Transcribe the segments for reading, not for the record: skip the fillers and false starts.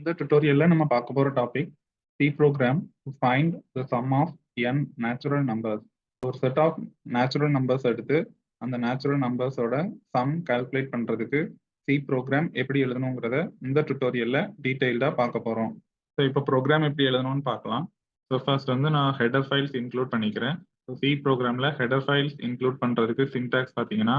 இந்த tutorialல நம்ம பார்க்க போற topic C program to find the sum of n natural numbers. ஒரு set of natural numbers எடுத்து அந்த natural numbers ஓட sum calculate பண்றதுக்கு C program எப்படி எழுதணுங்கிறத இந்த tutorialல டீடைல்டா பார்க்க போறோம். ஸோ இப்போ ப்ரோக்ராம் எப்படி எழுதணும்னு பார்க்கலாம். ஸோ ஃபர்ஸ்ட் வந்து நான் ஹெடர் ஃபைல்ஸ் இன்க்ளூட் பண்ணிக்கிறேன். ஸோ சி ப்ரோக்ராம்ல ஹெடர் ஃபைல்ஸ் இன்க்ளூட் பண்றதுக்கு சின்டாக்ஸ் பார்த்தீங்கன்னா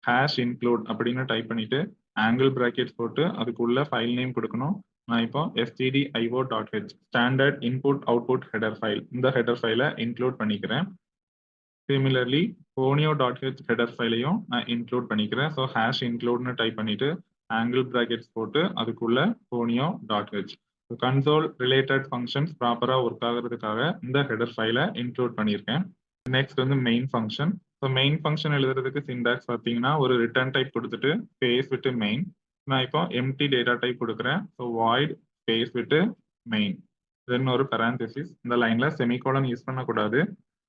ஹேஷ் இன்க்ளூட் அப்படின்னு டைப் பண்ணிட்டு ஆங்கிள் பிராக்கெட்ஸ் போட்டு அதுக்குள்ள ஃபைல் நேம் கொடுக்கணும். நான் இப்போ stdio.h standard input output header file இந்த ஹெடர் ஃபைலை இன்க்ளூட் பண்ணிக்கிறேன். சிமிலர்லி ponio.h ஹெடர் ஃபைலையும் நான் இன்க்ளூட் பண்ணிக்கிறேன். ஸோ ஹேஷ் இன்க்ளூட்னு டைப் பண்ணிட்டு ஆங்கிள் பிராக்கெட்ஸ் போட்டு அதுக்குள்ள ponio.h கன்சோல் ரிலேட்டட் ஃபங்க்ஷன்ஸ் ப்ராப்பராக ஒர்க் ஆகுறதுக்காக இந்த ஹெடர் ஃபைலை இன்க்ளூட் பண்ணியிருக்கேன். நெக்ஸ்ட் வந்து main function. So main function எழுதுறதுக்கு சின்டாக்ஸ் பார்த்தீங்கன்னா ஒரு ரிட்டர்ன் டைப் கொடுத்துட்டு ஸ்பேஸ் விட்டு மெயின். நான் இப்போ எம்டி டேட்டா டைப் கொடுக்குறேன். ஸோ வாய்ட் ஸ்பேஸ் விட்டு மெயின் தென் ஒரு parenthesis. இந்த லைன்ல செமிகோலன் யூஸ் பண்ணக்கூடாது.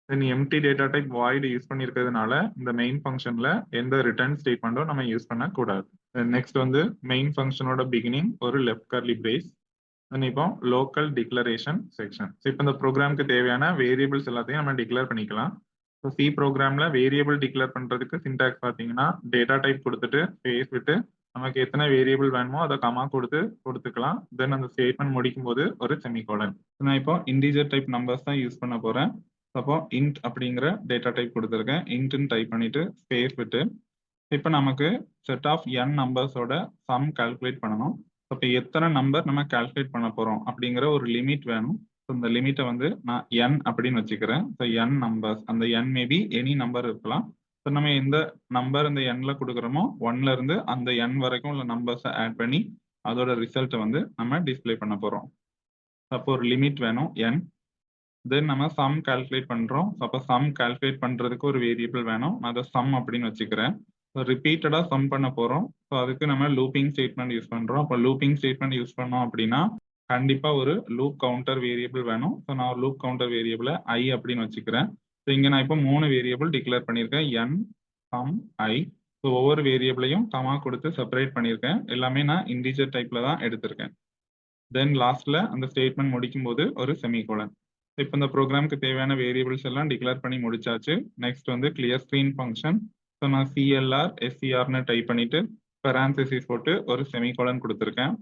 Then empty data type void use பண்ணியிருக்கிறதுனால இந்த மெயின் ஃபங்க்ஷன்ல எந்த ரிட்டர்ன் ஸ்டேட்மெண்ட்டும் நம்ம யூஸ் பண்ணக்கூடாது. நெக்ஸ்ட் வந்து மெயின் ஃபங்க்ஷனோட பிகினிங் ஒரு லெஃப்ட் கர்லி பிரேஸ். இப்போ லோக்கல் டிக்ளரேஷன் செக்ஷன். இப்போ இந்த ப்ரோக்ராமுக்கு தேவையான வேரியபிள்ஸ் எல்லாத்தையும் நம்ம டிக்ளேர் பண்ணிக்கலாம். ஸோ சி ப்ரோக்ராம்ல வேரியபிள் டிக்ளேர் பண்றதுக்கு சின்டாக்ஸ் பார்த்தீங்கன்னா டேட்டா டைப் கொடுத்துட்டு ஸ்பேஸ் விட்டு நமக்கு எத்தனை வேரியபிள் வேணுமோ அதை கமா கொடுத்துக்கலாம். தென் அந்த ஸ்டேட்மெண்ட் முடிக்கும் போது ஒரு செமிகோலன். நான் இப்போ இன்டிஜர் டைப் நம்பர்ஸ் தான் யூஸ் பண்ண போறேன். அப்போ இன்ட் அப்படிங்கிற டேட்டா டைப் கொடுத்துருக்கேன். இன்ட்னு டைப் பண்ணிட்டு ஸ்பேஸ் விட்டு இப்போ நமக்கு செட் ஆஃப் n நம்பர்ஸோட சம் கால்குலேட் பண்ணணும். இப்போ எத்தனை நம்பர் நம்ம கால்குலேட் பண்ண போறோம் அப்படிங்கிற ஒரு லிமிட் வேணும். ஸோ இந்த லிமிட்டை வந்து நான் n அப்படின்னு வச்சுக்கிறேன். ஸோ n நம்பர்ஸ், அந்த n மேபி எனி நம்பர் இருக்கலாம். ஸோ நம்ம எந்த நம்பர் இந்த nல கொடுக்குறோமோ 1ல இருந்து அந்த n வரைக்கும் உள்ள நம்பர்ஸை ஆட் பண்ணி அதோட ரிசல்ட்டை வந்து நம்ம டிஸ்பிளே பண்ண போறோம். அப்போ ஒரு லிமிட் வேணும் n. தென் நம்ம சம் கால்குலேட் பண்றோம். அப்போ சம் கால்குலேட் பண்றதுக்கு ஒரு வேரியபிள் வேணும். நான் அதை சம் அப்படின்னு வச்சுக்கிறேன். ஸோ ரிப்பீட்டடாக சம் பண்ண போகிறோம். ஸோ அதுக்கு நம்ம லூப்பிங் ஸ்டேட்மெண்ட் யூஸ் பண்ணுறோம். அப்போ லூப்பிங் ஸ்டேட்மெண்ட் யூஸ் பண்ணோம் அப்படின்னா கண்டிப்பாக ஒரு லூப் கவுண்டர் வேரியபிள் வேணும். ஸோ நான் ஒரு லூப் கவுண்டர் வேரியபிளை ஐ அப்படின்னு வச்சுக்கிறேன். ஸோ இங்கே நான் இப்போ 3 வேரியபிள் டிக்ளேர் பண்ணியிருக்கேன். n, சம், ஐ. ஸோ ஒவ்வொரு வேரியபிளையும் கமா கொடுத்து செப்பரேட் பண்ணியிருக்கேன். எல்லாமே நான் இன்டிஜர் டைப்பில் தான் எடுத்திருக்கேன். தென் லாஸ்ட்டில் அந்த ஸ்டேட்மெண்ட் முடிக்கும் போது ஒரு செமிகோலன். இப்போ இந்த ப்ரோக்ராமுக்கு தேவையான வேரியபிள்ஸ் எல்லாம் டிக்ளேர் பண்ணி முடிச்சாச்சு. நெக்ஸ்ட் வந்து கிளியர் ஸ்க்ரீன் ஃபங்க்ஷன். ஸோ நான் சிஎல்ஆர் எஸ்சிஆர்னு டைப் பண்ணிட்டு parenthesis போட்டு ஒரு செமிகோலன் கொடுத்துருக்கேன்.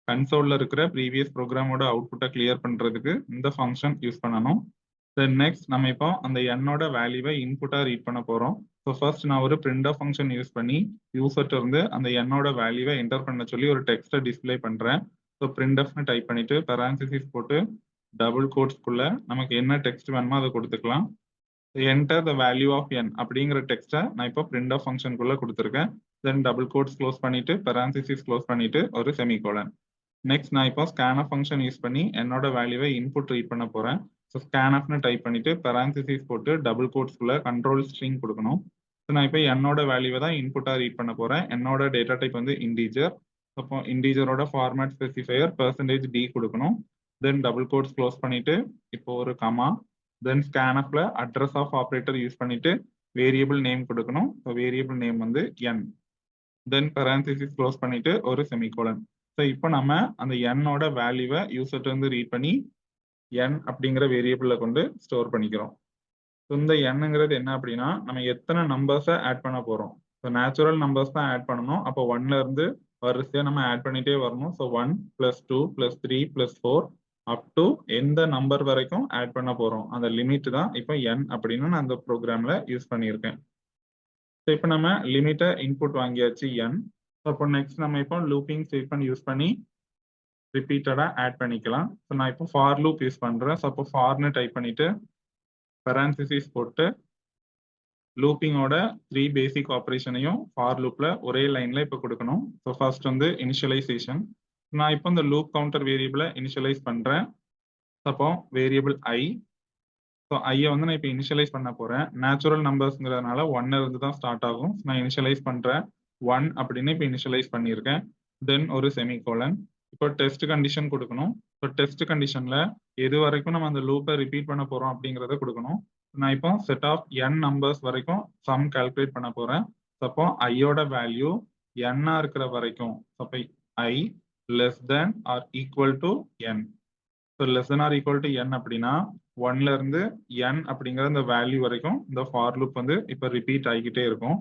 கன்சோலில் இருக்கிற ப்ரீவியஸ் ப்ரோக்ராமோட அவுட்புட்டை கிளியர் பண்ணுறதுக்கு இந்த ஃபங்க்ஷன் யூஸ் பண்ணணும். தென் நெக்ஸ்ட் நம்ம இப்போ அந்த என்னோட வேல்யூவை இன்புட்டாக ரீட் பண்ண போகிறோம். ஸோ ஃபர்ஸ்ட் நான் ஒரு பிரிண்ட் ஃபங்க்ஷன் யூஸ் பண்ணி யூசர்ட்ட இருந்து அந்த என்னோட வேல்யூவை என்டர் பண்ண சொல்லி ஒரு டெக்ஸ்ட்டை டிஸ்பிளே பண்ணுறேன். ஸோ printfனு டைப் பண்ணிட்டு parenthesis போட்டு டபுள் கோட்ஸ்குள்ள நமக்கு என்ன டெக்ஸ்ட் வேணுமோ அதை கொடுத்துக்கலாம். Enter the value of n அப்படிங்கிற டெக்ஸ்ட்டை நான் இப்போ printf ஃபங்க்ஷனுக்குள்ள கொடுத்துருக்கேன். தென் டபுள் கோட்ஸ் க்ளோஸ் பண்ணிட்டு parenthesis க்ளோஸ் பண்ணிட்டு ஒரு செமிகோலன். நெக்ஸ்ட் நான் இப்போ scanf ஃபங்க்ஷன் யூஸ் பண்ணி என்னோட வேல்யூவை இன்புட் ரீட் பண்ண போறேன். ஸோ scanfனு டைப் பண்ணிட்டு parenthesis போட்டு டபுள் கோட்ஸ்குள்ள கண்ட்ரோல் ஸ்ட்ரிங் கொடுக்கணும். ஸோ நான் இப்போ என்னோட வேல்யூவை தான் இன்புட்டா ரீட் பண்ண போறேன். என்னோட டேட்டா டைப் வந்து இன்டீஜர். அப்போ இன்டீஜரோட ஃபார்மேட் ஸ்பெசிஃபையர் %d கொடுக்கணும். தென் டபுள் கோட்ஸ் க்ளோஸ் பண்ணிட்டு இப்போ ஒரு கமா. தென் ஸ்கேனப்ல அட்ரஸ் ஆஃப் ஆப்ரேட்டர் யூஸ் பண்ணிட்டு வேரியபிள் நேம் கொடுக்கணும். ஸோ வேரியபிள் நேம் வந்து n. தென் parenthesis க்ளோஸ் பண்ணிட்டு ஒரு செமிகோலன். ஸோ இப்போ நம்ம அந்த என்னோட வேல்யூவை யூசர்ட்ட இருந்து ரீட் பண்ணி n அப்படிங்கிற வேரியபிள்ல கொண்டு ஸ்டோர் பண்ணிக்கிறோம். ஸோ இந்த என்னங்கிறது என்ன அப்படின்னா நம்ம எத்தனை நம்பர்ஸை ஆட் பண்ண போறோம். ஸோ நேச்சுரல் நம்பர்ஸ் தான் ஆட் பண்ணணும். அப்போ 1ல இருந்து வரிசையா நம்ம ஆட் பண்ணிட்டே வரணும். ஸோ 1 + 2 + 3 + 4 அப் டு எந்த நம்பர் வரைக்கும் ஆட் பண்ண போறோம் அந்த லிமிட் தான் இப்போ n அப்படின்னு நான் அந்த ப்ரோக்ராம்ல யூஸ் பண்ணியிருக்கேன். ஸோ இப்போ நம்ம லிமிட்டை இன்புட் வாங்கியாச்சு n. அப்போ நெக்ஸ்ட் நம்ம இப்போ லூப்பிங் ஸ்டேட்மெண்ட் யூஸ் பண்ணி ரிப்பீட்டடா ஆட் பண்ணிக்கலாம். ஸோ நான் இப்போ ஃபார் லூப் யூஸ் பண்றேன். ஸோ அப்போ ஃபார்னு டைப் பண்ணிட்டு parenthesis போட்டு லூப்பிங்கோட 3 பேசிக் ஆப்ரேஷனையும் ஃபார் லூப்ல ஒரே லைன்ல இப்போ கொடுக்கணும். ஸோ ஃபர்ஸ்ட் வந்து இனிஷியலைசேஷன். நான் இப்போ இந்த லூப் கவுண்டர் வேரியபிளை இனிஷியலைஸ் பண்றேன். அப்போ வேரியபிள் ஐ. ஸோ ஐயை வந்து நான் இப்போ இனிஷியலைஸ் பண்ண போறேன். நேச்சுரல் நம்பர்ஸ்ங்கிறதுனால 1ல இருந்து தான் ஸ்டார்ட் ஆகும். நான் இனிஷியலைஸ் பண்றேன் 1 அப்படின்னு இப்போ இனிஷியலைஸ் பண்ணியிருக்கேன். தென் ஒரு செமிகோலன். இப்போ டெஸ்ட் கண்டிஷன் கொடுக்கணும். ஸோ டெஸ்ட் கண்டிஷன்ல எது வரைக்கும் நம்ம அந்த லூப்பை ரிப்பீட் பண்ண போறோம் அப்படிங்கிறத கொடுக்கணும். நான் இப்போ செட் ஆஃப் n நம்பர்ஸ் வரைக்கும் சம் கால்குலேட் பண்ண போறேன். அப்போ ஐயோட வேல்யூ n இருக்கிற வரைக்கும் I less than or equal to n. So less than or equal to n அப்படின்னா 1ல இருந்து n அப்படிங்கிற இந்த வேல்யூ வரைக்கும் இந்த ஃபார் லூப் வந்து இப்போ ரிப்பீட் ஆகிக்கிட்டே இருக்கும்.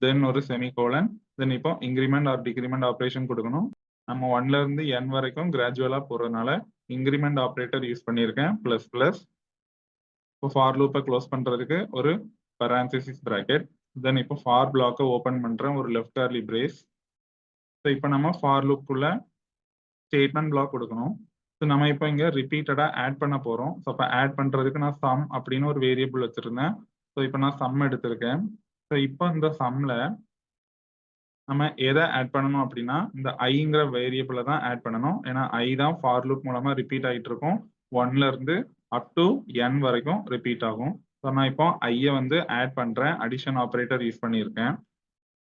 தென் ஒரு செமிகோலன், தென் இப்போ இன்க்ரிமெண்ட் ஆர் டிக்ரிமெண்ட் ஆப்ரேஷன் கொடுக்கணும். நம்ம 1ல இருந்து n வரைக்கும் கிராஜுவலா போறதுனால இன்க்ரிமெண்ட் ஆப்ரேட்டர் யூஸ் பண்ணியிருக்கேன் பிளஸ் பிளஸ். இப்போ ஃபார் லூப்பை க்ளோஸ் பண்றதுக்கு ஒரு பரான்சிசிஸ் பிராக்கெட். தென் இப்போ ஃபார் பிளாக்கை ஓப்பன் பண்றேன், ஒரு லெஃப்ட் கர்லி பிரேஸ். ஸோ இப்போ நம்ம ஃபார் லூப்புக்குள்ள ஸ்டேட்மெண்ட் பிளாக் கொடுக்கணும். ஸோ நம்ம இப்போ இங்கே ரிப்பீட்டடாக ஆட் பண்ண போகிறோம். ஸோ அப்போ ஆட் பண்ணுறதுக்கு நான் சம் அப்படின்னு ஒரு வேரியபிள் வச்சுருந்தேன். ஸோ இப்போ நான் சம் எடுத்திருக்கேன். ஸோ இப்போ இந்த சம்மில் நம்ம எதை ஆட் பண்ணணும் அப்படின்னா இந்த ஐங்கிற வேரியபிளை தான் ஆட் பண்ணணும். ஏன்னா ஐ தான் ஃபார் லூப் மூலமாக ரிப்பீட் ஆகிட்டு இருக்கும். 1ல இருந்து அப் டு n வரைக்கும் ரிப்பீட் ஆகும். ஸோ நான் இப்போ ஐயை வந்து ஆட் பண்ணுறேன், அடிஷன் ஆப்ரேட்டர் யூஸ் பண்ணியிருக்கேன்.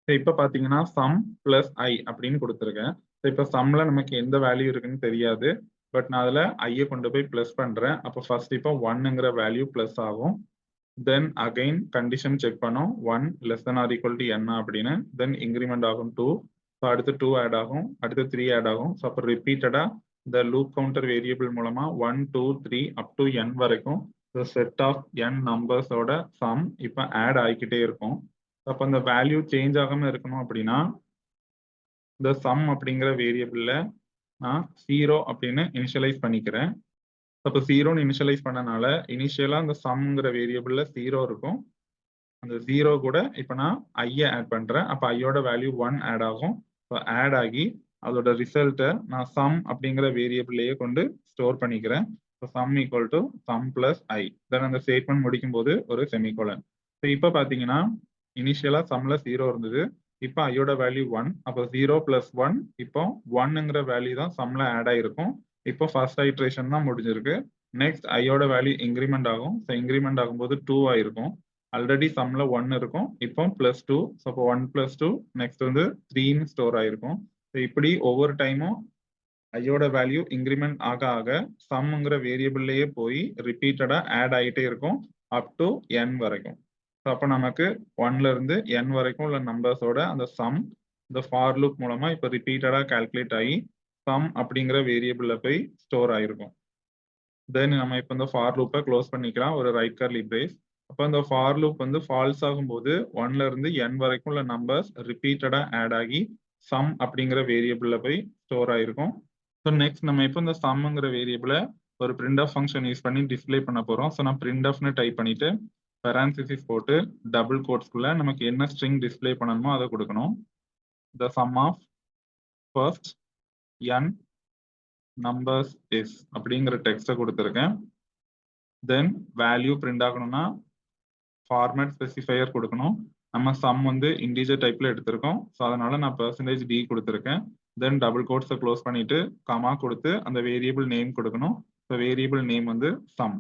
ஸோ இப்போ பார்த்தீங்கன்னா சம் பிளஸ் ஐ அப்படின்னு கொடுத்துருக்கேன். ஸோ இப்போ சம்மில் நமக்கு எந்த வேல்யூ இருக்குன்னு தெரியாது. பட் நான் அதில் ஐயை கொண்டு போய் ப்ளஸ் பண்ணுறேன். அப்போ ஃபர்ஸ்ட் இப்போ 1ங்கிற வேல்யூ ப்ளஸ் ஆகும். தென் அகைன் கண்டிஷன் செக் பண்ணோம், 1 less than or equal to n அப்படின்னு. தென் இன்க்ரிமெண்ட் ஆகும் 2. ஸோ அடுத்து 2 ஆட் ஆகும், அடுத்து 3 ஆட் ஆகும். ஸோ அப்போ ரிப்பீட்டடாக இந்த லூப் கவுண்டர் வேரியபிள் மூலமா 1, 2, 3 அப் டு n வரைக்கும் இந்த செட் ஆஃப் n நம்பர்ஸோட சம் இப்போ ஆட் ஆகிக்கிட்டே இருக்கும். அப்போ இந்த வேல்யூ சேஞ்ச் ஆகாம இருக்கணும் அப்படின்னா இந்த சம் அப்படிங்கிற வேரியபிள்ல நான் 0 அப்படின்னு இனிஷியலைஸ் பண்ணிக்கிறேன். அப்போ 0ன்னு இனிஷியலைஸ் பண்ணனால இனிஷியலா அந்த சம்ங்கிற வேரியபிள்ல 0 இருக்கும். அந்த 0 கூட இப்போ நான் ஐயை ஆட் பண்றேன். அப்போ ஐயோட வேல்யூ 1 ஆட் ஆகும். ஸோ ஆட் ஆகி அதோட ரிசல்ட்டை நான் சம் அப்படிங்கிற வேரியபிள்லேயே கொண்டு ஸ்டோர் பண்ணிக்கிறேன். So sum equal to sum plus I. Then அந்த ஸ்டேட்மெண்ட் முடிக்கும் போது ஒரு செமிகோலன். ஸோ இப்போ பார்த்தீங்கன்னா இனிஷியலா சம்ல 0 இருந்தது. இப்போ ஐயோட வேல்யூ 1. அப்போ 0 பிளஸ் 1 இப்போ 1ங்கிற வேல்யூ தான் சம்ல ஆட் ஆயிருக்கும். இப்போ ஃபர்ஸ்ட் ஐட்ரேஷன் தான் முடிஞ்சிருக்கு. நெக்ஸ்ட் ஐயோட வேல்யூ இன்க்ரிமெண்ட் ஆகும். ஸோ இன்க்ரிமெண்ட் ஆகும்போது 2 ஆயிருக்கும். ஆல்ரெடி சம்ல 1 இருக்கும், இப்போ பிளஸ் 2. ஸோ இப்போ 1 பிளஸ் 2 நெக்ஸ்ட் வந்து 3ன்னு ஸ்டோர் ஆயிருக்கும். ஸோ இப்படி ஒவ்வொரு டைமும் ஐயோட வேல்யூ இன்க்ரிமெண்ட் ஆக ஆக சம்ங்கிற வேரியபிள்லயே போய் ரிப்பீட்டடா ஆட் ஆகிட்டே இருக்கும் அப் டு n வரைக்கும். ஸோ அப்போ நமக்கு 1ல இருந்து n வரைக்கும் உள்ள நம்பர்ஸோட அந்த சம் இந்த ஃபார் லூப் மூலமா இப்போ ரிப்பீட்டடா கால்குலேட் ஆகி சம் அப்படிங்கிற வேரியபிள்ல போய் ஸ்டோர் ஆயிருக்கும். தென் நம்ம இப்போ இந்த ஃபார் லூப்பை க்ளோஸ் பண்ணிக்கலாம், ஒரு ரைட் கர்லி பிரேஸ். அப்போ இந்த ஃபார் லூப் வந்து ஃபால்ஸ் ஆகும்போது 1ல இருந்து n வரைக்கும் உள்ள நம்பர்ஸ் ரிப்பீட்டடா ஆட் ஆகி சம் அப்படிங்கிற வேரியபிள்ல போய் ஸ்டோர் ஆயிருக்கும். ஸோ நெக்ஸ்ட் நம்ம இப்போ இந்த சம்ங்கிற வேரியபிளை ஒரு பிரிண்ட் ஆஃப் ஃபங்க்ஷன் யூஸ் பண்ணி டிஸ்பிளே பண்ண போறோம். ஸோ நான் பிரிண்ட் ஆஃப்னு டைப் பண்ணிட்டு parenthesis போட்டு டபுள் கோட்ஸ்குள்ள நமக்கு என்ன ஸ்ட்ரிங் டிஸ்பிளே பண்ணணுமோ அதை கொடுக்கணும். the sum of first n numbers is அப்படிங்கிற டெக்ஸ்ட்டை கொடுத்துருக்கேன். தென் வேல்யூ பிரிண்ட் ஆகணும்னா ஃபார்மேட் ஸ்பெசிஃபையர் கொடுக்கணும். நம்ம சம் வந்து இன்டீஜர் டைப்ல எடுத்திருக்கோம். ஸோ அதனால நான் %d கொடுத்துருக்கேன். தென் டபுள் கோட்ஸை க்ளோஸ் பண்ணிட்டு கமா கொடுத்து அந்த வேரியபிள் நேம் கொடுக்கணும். ஸோ வேரியபிள் நேம் வந்து சம்.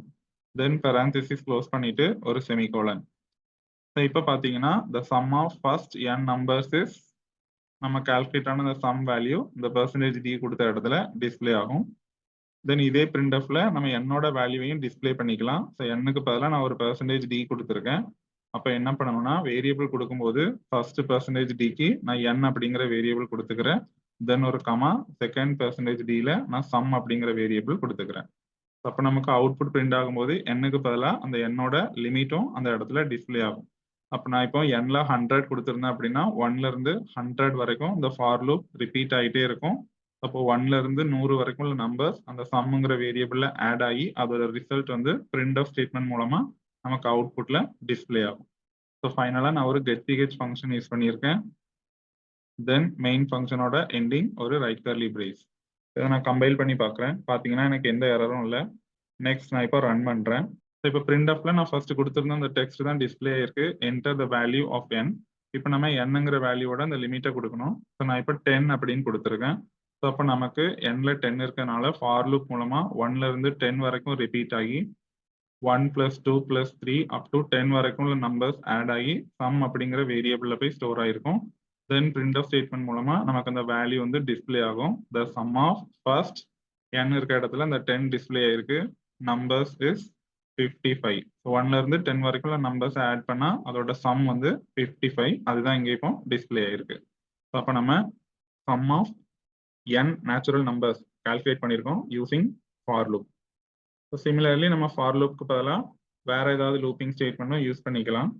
தென் parenthesis க்ளோஸ் பண்ணிட்டு ஒரு செமிகோலன். ஸோ இப்போ பார்த்தீங்கன்னா the sum of first n numbers is நம்ம கால்குலேட் ஆன இந்த சம் வேல்யூ இந்த %d கொடுத்த இடத்துல டிஸ்பிளே ஆகும். தென் இதே பிரிண்ட் ஆஃப்ல நம்ம என்னோட வேல்யூவையும் டிஸ்பிளே பண்ணிக்கலாம். ஸோ என்னுக்கு பதிலாக நான் ஒரு %d கொடுத்துருக்கேன். அப்போ என்ன பண்ணணும்னா வேரியபிள் கொடுக்கும்போது ஃபர்ஸ்ட் %dக்கு நான் n அப்படிங்கிற வேரியபிள் கொடுத்துக்கிறேன். தென் ஒரு கமா செகண்ட் %dல நான் சம் அப்படிங்கிற வேரியபிள் கொடுத்துக்கிறேன். அப்போ நமக்கு அவுட்புட் பிரிண்ட் ஆகும்போது என்னுக்கு பதிலாக அந்த என்னோட லிமிட்டும் அந்த இடத்துல டிஸ்பிளே ஆகும். அப்போ நான் இப்போ n-ல 100 கொடுத்துருந்தேன் அப்படின்னா 1ல இருந்து 100 வரைக்கும் இந்த ஃபார் லூப் ரிப்பீட் ஆகிட்டே இருக்கும். அப்போ 1ல இருந்து 100 வரைக்கும் உள்ள நம்பர்ஸ் அந்த சம்ங்கிற வேரியபிள்ல ஆட் ஆகி அதோட ரிசல்ட் வந்து பிரிண்ட் ஆஃப் ஸ்டேட்மெண்ட் மூலமா நமக்கு அவுட்புட்ல டிஸ்பிளே ஆகும். ஸோ ஃபைனலாக நான் ஒரு getPH ஃபங்க்ஷன் யூஸ் பண்ணியிருக்கேன். தென் மெயின் ஃபங்க்ஷனோட எண்டிங் ஒரு ரைட் கர்லி பிரேஸ். இதை நான் கம்பைல் பண்ணி பார்க்குறேன். பார்த்தீங்கன்னா எனக்கு எந்த எரரும் இல்லை. நெக்ஸ்ட் நான் இப்போ ரன் பண்ணுறேன். இப்போ பிரிண்ட் ஆஃப்ல நான் ஃபர்ஸ்ட் கொடுத்துருந்த அந்த டெக்ஸ்ட் தான் டிஸ்பிளே ஆயிருக்கு, enter the value of n. இப்போ நம்ம என்னங்கிற வேல்யூவோட அந்த லிமிட்டை கொடுக்கணும். ஸோ நான் இப்போ 10 அப்படின்னு கொடுத்துருக்கேன். ஸோ அப்போ நமக்கு n-ல 10 இருக்கனால ஃபார் லூப் மூலமா 1ல இருந்து 10 வரைக்கும் ரிப்பீட் ஆகி 1 + 2 + 3 அப் டு 10 வரைக்கும் உள்ள நம்பர்ஸ் ஆட் ஆகி சம் அப்படிங்கிற வேரியபிள்ல போய் ஸ்டோர் ஆயிருக்கும். தென் பிரிண்ட் ஆஃப் ஸ்டேட்மெண்ட் மூலமா நமக்கு அந்த வேல்யூ வந்து டிஸ்பிளே ஆகும். The sum of first n இருக்க இடத்துல அந்த 10 டிஸ்பிளே ஆயிருக்கு. Numbers is 55. 1ல இருந்து 10 வரைக்கும் நம்பர்ஸ் ஆட் பண்ணா அதோட சம் வந்து 55. அதுதான் இங்கே இப்போ டிஸ்பிளே ஆயிருக்கு. அப்போ நம்ம sum of n natural numbers calculate பண்ணியிருக்கோம் using for loop. So similarly நம்ம ஃபார் லூப்க்கு பதிலாக வேற ஏதாவது லூப்பிங் ஸ்டேட்மெண்ட்டும் யூஸ் பண்ணிக்கலாம்.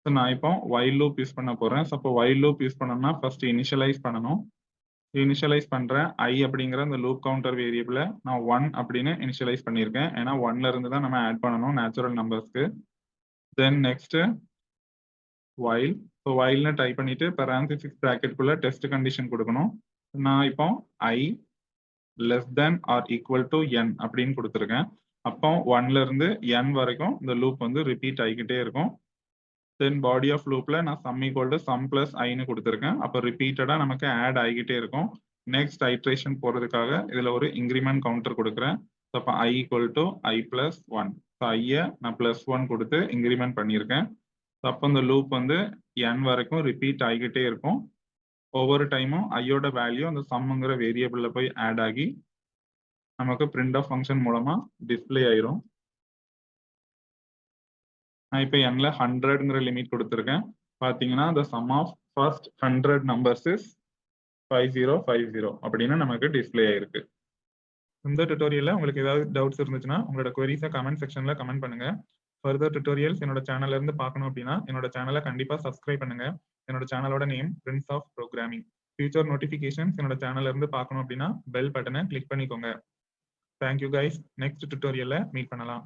ஸோ நான் இப்போ வைல் லூப் யூஸ் பண்ண போறேன். ஸோ அப்போ வைல் லூப் யூஸ் பண்ணோம்னா ஃபர்ஸ்ட் இனிஷியலைஸ் பண்ணணும். இனிஷியலைஸ் பண்றேன் ஐ அப்படிங்கிற அந்த லூப் கவுண்டர் வேரியபிளை நான் 1 அப்படின்னு இனிஷியலைஸ் பண்ணியிருக்கேன். ஏன்னா 1ல இருந்து தான் நம்ம ஆட் பண்ணணும் நேச்சுரல் நம்பர்ஸ்க்கு. Then next while. ஸோ வைல்னு டைப் பண்ணிட்டு parenthesis ப்ராக்கெட்டுக்குள்ள டெஸ்ட் கண்டிஷன் கொடுக்கணும். நான் இப்போ I less than or equal to n அப்படின்னு கொடுத்துருக்கேன். அப்போ 1ல இருந்து n வரைக்கும் இந்த லூப் வந்து ரிப்பீட் ஆகிக்கிட்டே இருக்கும். தென் பாடி ஆஃப் லூப்ல நான் sum equal to sum plus ஐன்னு கொடுத்துருக்கேன். அப்போ ரிப்பீட்டடா நமக்கு ஆட் ஆகிக்கிட்டே இருக்கும். நெக்ஸ்ட் ஐட்ரேஷன் போறதுக்காக இதுல ஒரு இன்க்ரிமெண்ட் கவுண்டர் கொடுக்குறேன். அப்போ I equal to I plus 1. So ஐயை நான் பிளஸ் 1 கொடுத்து இன்க்ரிமெண்ட் பண்ணியிருக்கேன். அப்போ இந்த லூப் வந்து n வரைக்கும் ரிப்பீட் ஆகிக்கிட்டே இருக்கும். ஒவ்வொரு டைமும் ஐயோட வேல்யூ அந்த சம்ங்கிற வேரியபிள்ல போய் ஆட் ஆகி நமக்கு பிரிண்ட் ஆஃப் ஃபங்க்ஷன் மூலமா டிஸ்பிளே ஆயிரும். நான் இப்போ n ல 100ங்கிற லிமிட் கொடுத்துருக்கேன். பார்த்தீங்கன்னா the sum of first 100 numbers is 5050 அப்படின்னு நமக்கு டிஸ்பிளே ஆயிருக்கு. இந்த டுட்டோரியல்ல உங்களுக்கு ஏதாவது டவுட்ஸ் இருந்துச்சுன்னா உங்களோட queries-அ கமெண்ட் செக்ஷன்ல கமெண்ட் பண்ணுங்க. ஃபர்தர் டுட்டோரியல்ஸ் என்னோட சேனல்ல இருந்து பார்க்கணும் அப்படின்னா என்னோட சேனலை கண்டிப்பா சப்ஸ்கிரைப் பண்ணுங்க. என்னோட சேனலோட name Prince of Programming. Future notifications என்னோட சேனல்ல இருந்து பார்க்கணும் அப்படின்னா பெல் பட்டனை கிளிக் பண்ணிக்கோங்க. Thank you guys. நெக்ஸ்ட் டுட்டோரியல்ல மீட் பண்ணலாம்.